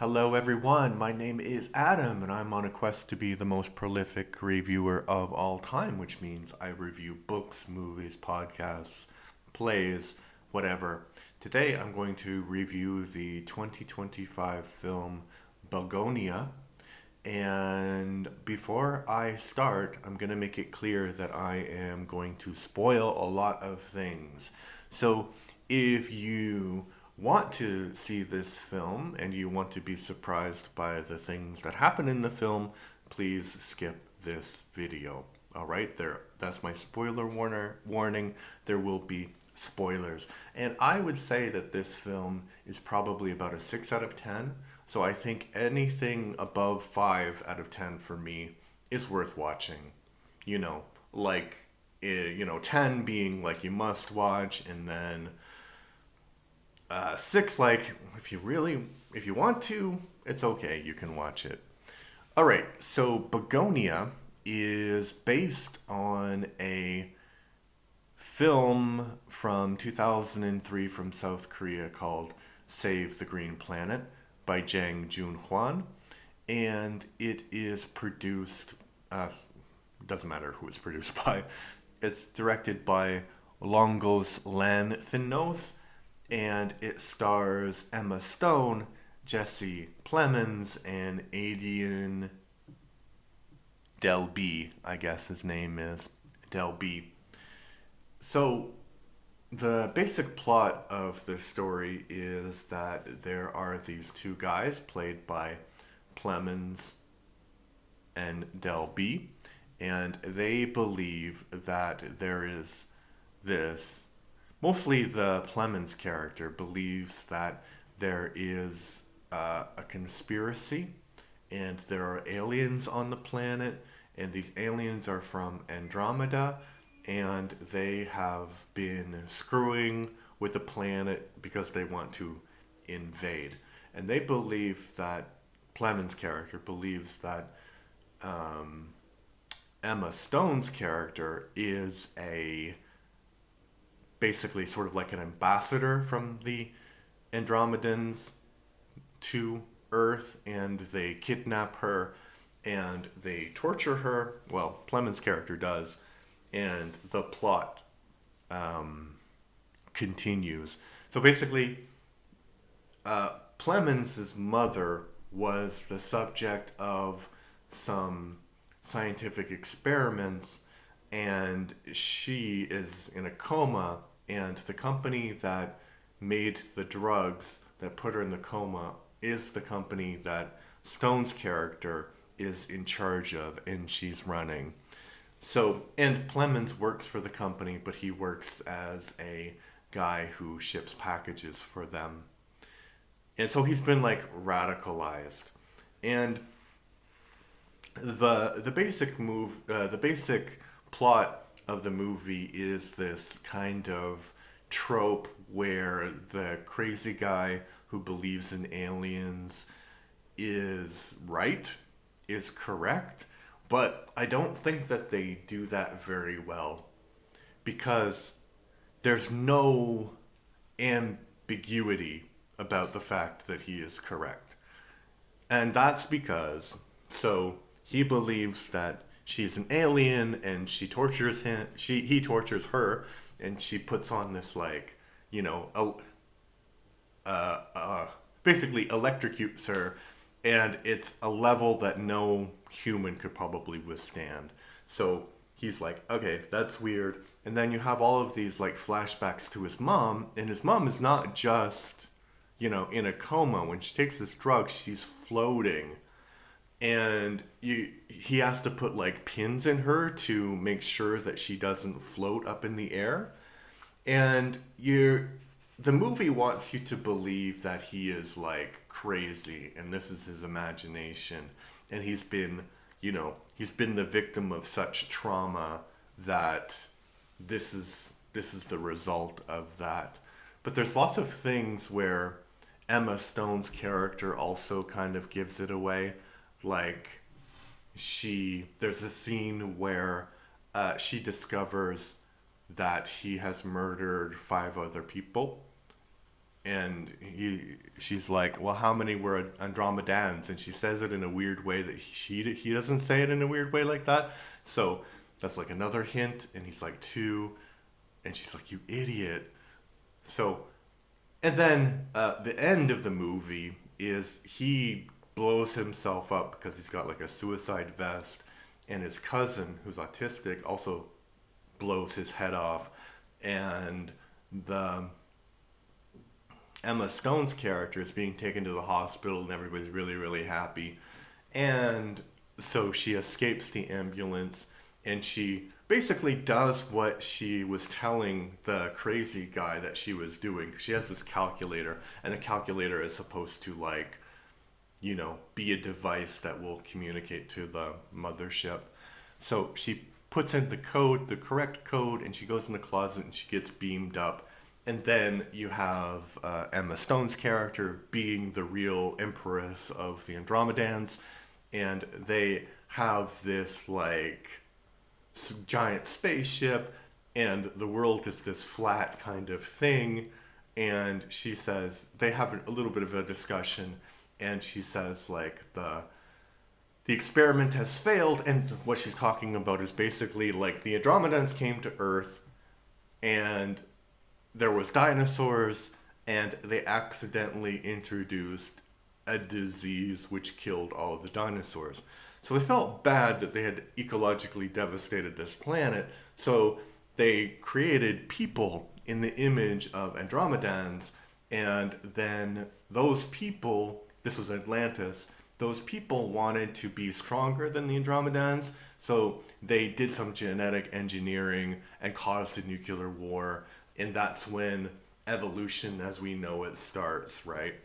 Hello, everyone. My name is Adam, and I'm on a quest to be the most prolific reviewer of all time, which means I review books, movies, podcasts, plays, whatever. Today, I'm going to review the 2025 film Begonia. And before I start, I'm going to make it clear that I am going to spoil a lot of things. So if you want to see this film and you want to be surprised by the things that happen in the film, please skip this video. All right, that's my spoiler warning. There will be spoilers. And I would say that this film is probably about a 6 out of 10. So I think anything above 5 out of 10 for me is worth watching. You know, like 10 being like you must watch, and then 6 like if you want to, it's okay, you can watch it. All right, so Begonia is based on a film from 2003 from South Korea called Save the Green Planet by Jang Joon-hwan, and it is produced, doesn't matter who it's produced by, it's directed by Longos Lanthanos, and it stars Emma Stone, Jesse Plemons, and Adrian Delby, I guess his name is Delby. So the basic plot of the story is that there are these two guys played by Plemons and Delby, and they believe that there is this. Mostly the Plemons character believes that there is a conspiracy and there are aliens on the planet, and these aliens are from Andromeda, and they have been screwing with the planet because they want to invade. And they believe that Plemons' character believes that Emma Stone's character is a basically sort of like an ambassador from the Andromedans to Earth, and they kidnap her and they torture her. Well, Plemons' character does, and the plot continues. So basically, Plemons' mother was the subject of some scientific experiments, and she is in a coma, and the company that made the drugs that put her in the coma is the company that Stone's character is in charge of and she's running. So, and Plemons works for the company, but he works as a guy who ships packages for them. And so he's been like radicalized. And the basic plot of the movie is this kind of trope where the crazy guy who believes in aliens is right, is correct, but I don't think that they do that very well because there's no ambiguity about the fact that he is correct. And that's because, so he believes that she's an alien and she tortures him, he tortures her, and she puts on this like, you know, basically electrocutes her, and it's a level that no human could probably withstand. So he's like, okay, that's weird. And then you have all of these like flashbacks to his mom, and his mom is not just, in a coma. When she takes this drug, she's floating. And he has to put like pins in her to make sure that she doesn't float up in the air. And the movie wants you to believe that he is like crazy and this is his imagination, and he's been the victim of such trauma that this is the result of that. But there's lots of things where Emma Stone's character also kind of gives it away. Like there's a scene where she discovers that he has murdered 5 other people, and she's like, well, how many were Andromedans? And she says it in a weird way that he doesn't say it in a weird way like that. So that's like another hint. And he's like, two. And she's like, you idiot. So, and then the end of the movie is he blows himself up because he's got like a suicide vest. And his cousin, who's autistic, also blows his head off. And the Emma Stone's character is being taken to the hospital, and everybody's really, really happy. And so she escapes the ambulance, and she basically does what she was telling the crazy guy that she was doing. She has this calculator, and the calculator is supposed to, like, be a device that will communicate to the mothership. So she puts in the code, the correct code, and she goes in the closet and she gets beamed up. And then you have Emma Stone's character being the real empress of the Andromedans, and they have this like giant spaceship, and the world is this flat kind of thing. And she says they have a little bit of a discussion, and she says like the experiment has failed, and what she's talking about is basically like the Andromedans came to Earth, and there was dinosaurs, and they accidentally introduced a disease which killed all of the dinosaurs. So they felt bad that they had ecologically devastated this planet, so they created people in the image of Andromedans, and then those people, this was Atlantis, those people wanted to be stronger than the Andromedans, so they did some genetic engineering and caused a nuclear war, and that's when evolution as we know it starts, right?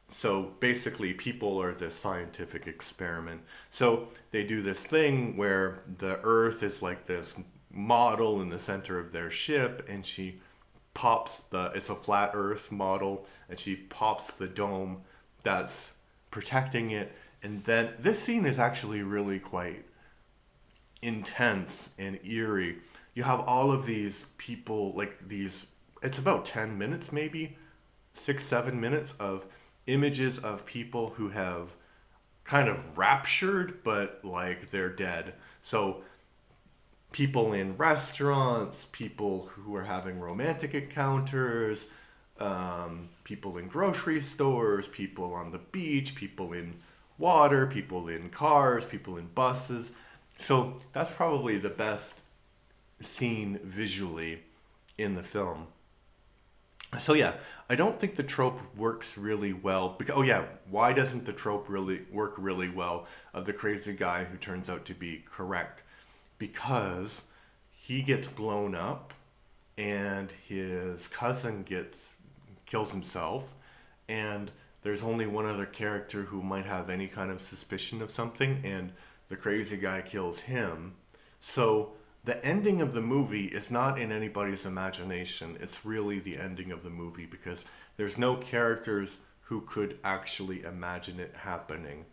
So basically, people are this scientific experiment. So they do this thing where the Earth is like this model in the center of their ship, and she pops it's a flat Earth model, and she pops the dome that's protecting it. And then this scene is actually really quite intense and eerie. You have all of these people, like these, it's about 10 minutes, maybe 6, 7 minutes of images of people who have kind of raptured, but like they're dead. So people in restaurants, people who are having romantic encounters, people in grocery stores, people on the beach, people in water, people in cars, people in buses. So that's probably the best scene visually in the film. So yeah, I don't think the trope works really well. Because, oh yeah, why doesn't the trope really work really well of the crazy guy who turns out to be correct? Because he gets blown up, and his cousin kills himself, and there's only one other character who might have any kind of suspicion of something, and the crazy guy kills him. So the ending of the movie is not in anybody's imagination. It's really the ending of the movie because there's no characters who could actually imagine it happening.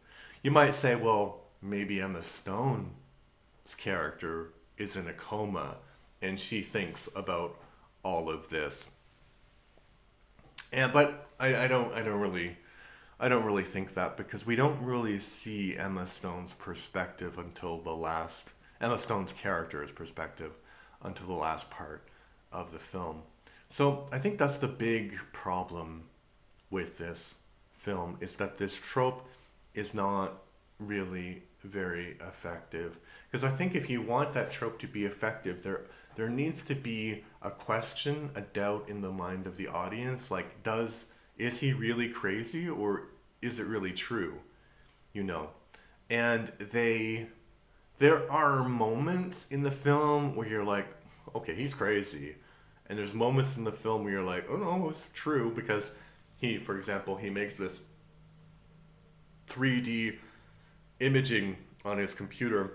You might say, well, maybe Emma Stone's character is in a coma and she thinks about all of this. But I don't really think that because we don't really see Emma Stone's perspective until the last Emma Stone's character's perspective until the last part of the film. So I think that's the big problem with this film is that this trope is not really very effective. Because I think if you want that trope to be effective, there needs to be a question, a doubt in the mind of the audience, like is he really crazy or is it really true? You know. And there are moments in the film where you're like, okay, he's crazy. And there's moments in the film where you're like, oh no, it's true because for example, he makes this 3D imaging on his computer,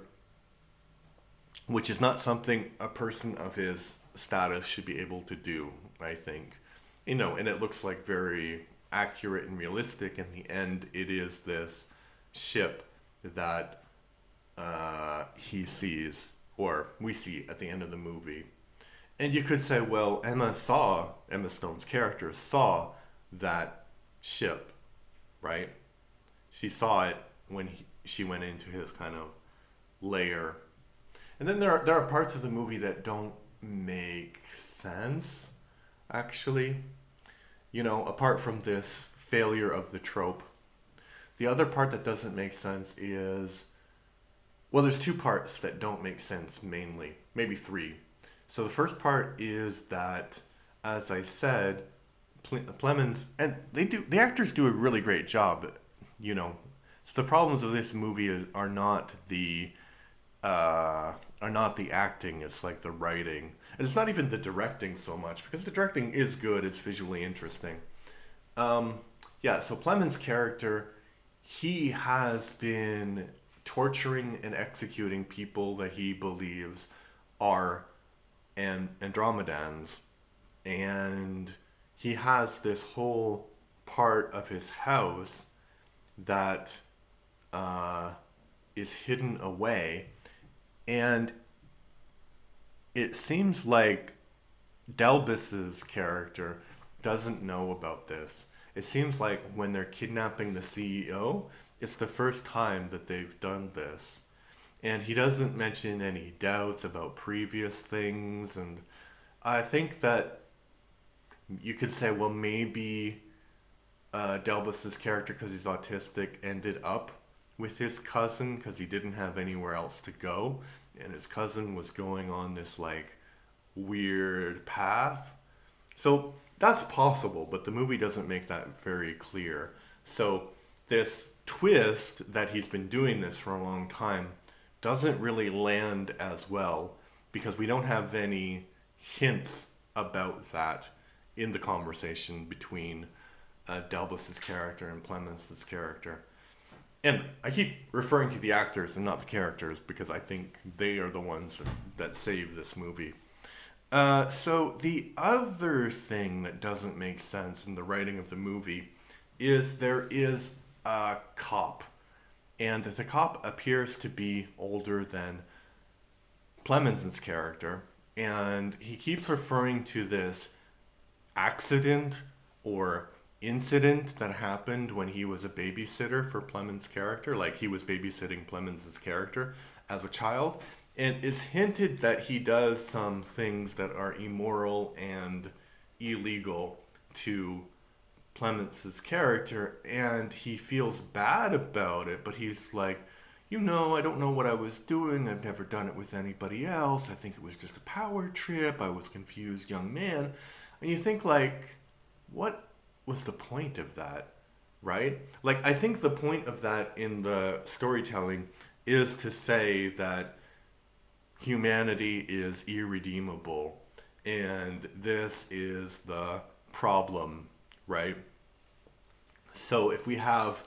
which is not something a person of his status should be able to do, I think. And it looks like very accurate and realistic. In the end, it is this ship that he sees, or we see at the end of the movie. And you could say, well, Emma Stone's character saw that ship, right? She saw it when she went into his kind of lair. And then there are parts of the movie that don't make sense, actually. Apart from this failure of the trope. The other part that doesn't make sense is, well, there's two parts that don't make sense mainly, maybe three. So the first part is that, as I said, Plemons, and the actors do a really great job, you know. So the problems of this movie are not the acting, it's like the writing. And it's not even the directing so much, because the directing is good, it's visually interesting. Yeah, so Plemons' character, he has been torturing and executing people that he believes are Andromedans. And he has this whole part of his house that is hidden away. And it seems like Delbus's character doesn't know about this. It seems like when they're kidnapping the CEO, it's the first time that they've done this. And he doesn't mention any doubts about previous things. And I think that you could say, well, maybe Delbus's character, because he's autistic, ended up with his cousin because he didn't have anywhere else to go. And his cousin was going on this like weird path. So that's possible, but the movie doesn't make that very clear. So this twist that he's been doing this for a long time doesn't really land as well because we don't have any hints about that in the conversation between Delbus's character and Plemons' character. And I keep referring to the actors and not the characters because I think they are the ones that save this movie. So the other thing that doesn't make sense in the writing of the movie is there is a cop. And the cop appears to be older than Plemons' character. And he keeps referring to this accident or incident that happened when he was a babysitter for Plemons' character. Like he was babysitting Plemons' character as a child. And it's hinted that he does some things that are immoral and illegal to Plemons' character, and he feels bad about it, but he's like, I don't know what I was doing. I've never done it with anybody else. I think it was just a power trip. I was a confused young man. And you think, like, what was the point of that, right? Like, I think the point of that in the storytelling is to say that humanity is irredeemable, and this is the problem, right? So if we have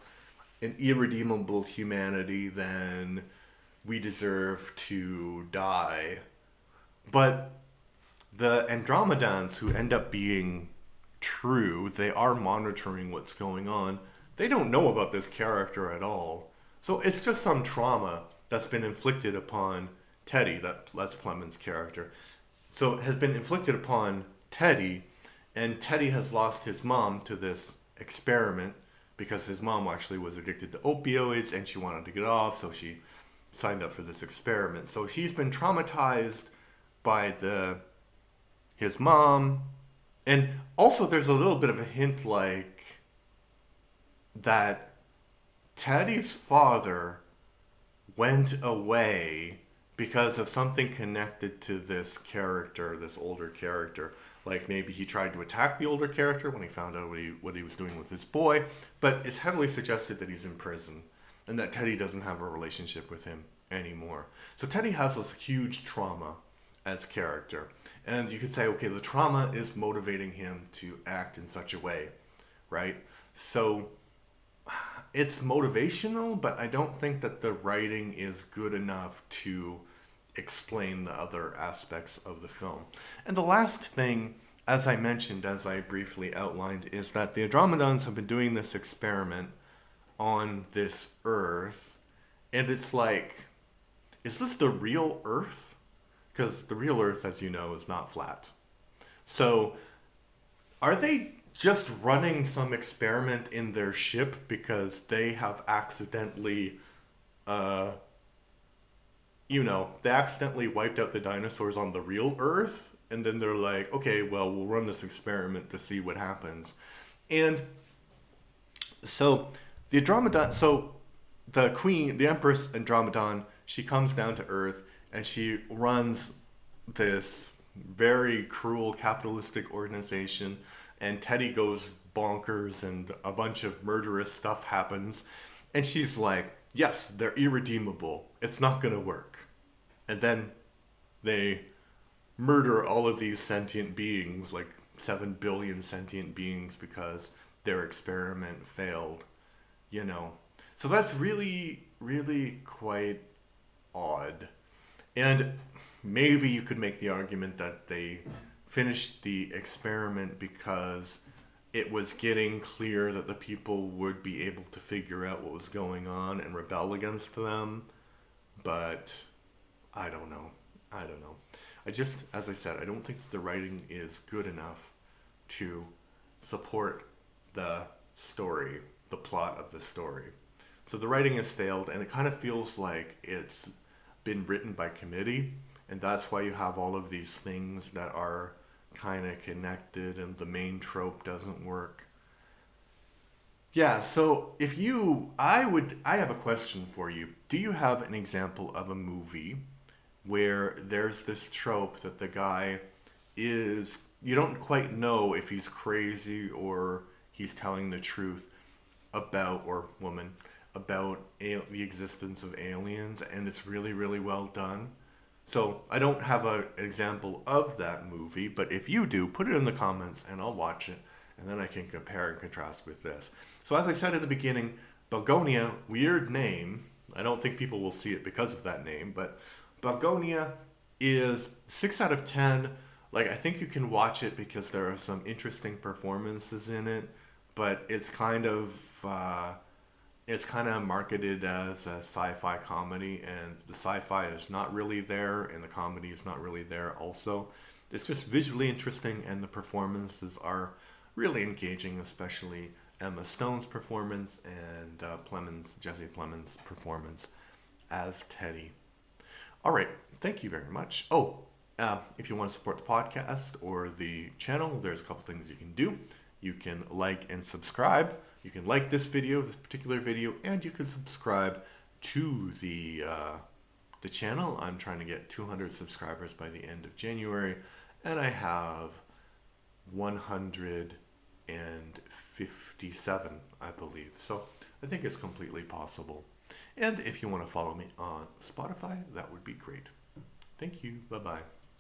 an irredeemable humanity, then we deserve to die. But the Andromedans who end up being true, they are monitoring what's going on. They don't know about this character at all. So it's just some trauma that's been inflicted upon Teddy, that's Plemons' character. So it has been inflicted upon Teddy, and Teddy has lost his mom to this experiment because his mom actually was addicted to opioids and she wanted to get off, so she signed up for this experiment. So she's been traumatized by his mom. And also there's a little bit of a hint like that Teddy's father went away because of something connected to this character, this older character. Like maybe he tried to attack the older character when he found out what he was doing with his boy, but it's heavily suggested that he's in prison and that Teddy doesn't have a relationship with him anymore. So Teddy has this huge trauma as character. And you could say, okay, the trauma is motivating him to act in such a way, right? So it's motivational, but I don't think that the writing is good enough to explain the other aspects of the film. And the last thing, as I mentioned, as I briefly outlined, is that the Andromedans have been doing this experiment on this Earth, and it's like, is this the real Earth? Because the real Earth, as you know, is not flat. So are they just running some experiment in their ship because they have accidentally, uh, they accidentally wiped out the dinosaurs on the real Earth. And then they're like, okay, well, we'll run this experiment to see what happens. And so the queen, the Empress Andromedon, she comes down to Earth and she runs this very cruel capitalistic organization. And Teddy goes bonkers and a bunch of murderous stuff happens. And she's like, yes, they're irredeemable. It's not going to work. And then they murder all of these sentient beings, like 7 billion sentient beings, because their experiment failed, you know. So that's really, really quite odd. And maybe you could make the argument that they finished the experiment because it was getting clear that the people would be able to figure out what was going on and rebel against them. But I don't know. I don't know. As I said, I don't think that the writing is good enough to support the story, the plot of the story. So the writing has failed, and it kind of feels like it's been written by committee, and that's why you have all of these things that are kind of connected and the main trope doesn't work. Yeah, so I have a question for you. Do you have an example of a movie where there's this trope that the guy is, you don't quite know if he's crazy or he's telling the truth about, or woman, about the existence of aliens, and it's really, really well done? So I don't have an example of that movie, but if you do, put it in the comments and I'll watch it, and then I can compare and contrast with this. So as I said at the beginning, Begonia, weird name. I don't think people will see it because of that name, but Begonia is 6 out of 10. Like, I think you can watch it because there are some interesting performances in it, but it's kind of marketed as a sci-fi comedy, and the sci-fi is not really there, and the comedy is not really there also. It's just visually interesting, and the performances are really engaging, especially Emma Stone's performance and Jesse Plemons' performance as Teddy. All right, thank you very much. If you want to support the podcast or the channel, there's a couple things you can do. You can like and subscribe. You can like this particular video, and you can subscribe to the channel. I'm trying to get 200 subscribers by the end of January, and I have 157, I believe. So I think it's completely possible. And if you want to follow me on Spotify, that would be great. Thank you. Bye-bye.